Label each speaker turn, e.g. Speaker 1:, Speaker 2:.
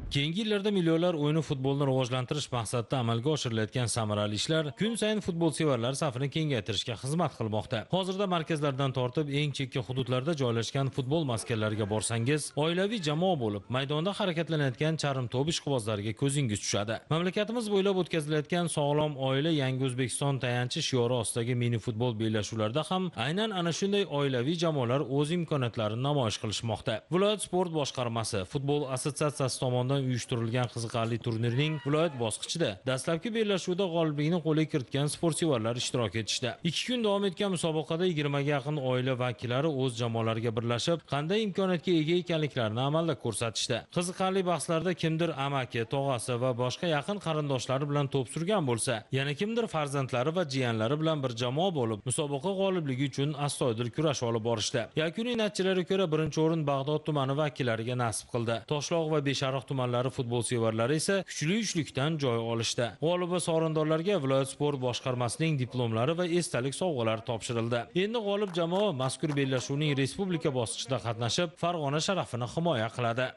Speaker 1: Keyingi yillarda millionlar o'yini futbolni rivojlantirish maqsadida amalga oshirilayotgan samarali ishlar kun sayin futbolsevarlar safini kengaytirishga xizmat qilmoqda. Hozirda markazlardan tortib eng chekka hududlarda joylashgan futbol maskanlariga borsangiz, oilaviy jamoa bo'lib, maydonda harakatlanayotgan charm to'p ishqibozlariga ko'zingiz tushadi. Mamlakatimiz bo'ylab o'tkazilayotgan sog'lom oila yangi O'zbekiston tayanchi shiori ostidagi mini futbol bellashuvlarida ham aynan ana shunday oilaviy jamoalar o'z imkoniyatlarini namoyish qilishmoqda. Viloyat sport boshqarmasi futbol assotsiatsiyasi tomonidan uyushtirilgan qiziqarli turnirning viloyat bosqichida dastlabki bellashuvda g'oliblikni qo'lga kiritgan sportsevarlar ishtirok etishdi. 2 kun davom etgan musobaqada 20 ga yaqin oila vakillari o'z jamoalariga birlashib, qanday imkoniyatga ega ekanliklarini amalda ko'rsatishdi. Qiziqarli bahslarda kimdir amaki, tog'asi va boshqa yaqin qarindoshlari bilan to'p surgan bo'lsa, yana kimdir farzandlari va jiyanlari bilan bir jamoa bo'lib, musobaqa g'olibligi uchun astoydil kurash olib borishdi. Yakuniy natijalarga ko'ra birinchi o'rin Bag'dod tumani vakillariga nasib qildi. Toshloq va Beshariq tumanlari futbol sevarlari esa kuchli uchlikdan joy olishdi. G'olib va sovrindorlarga viloyat sport boshqarmasining diplomlari va esdalik sovg'alari topshirildi. Endi g'olib jamoa mazkur bellashuvning respublika bosqichida qatnashib, Farg'ona sharafini himoya qiladi.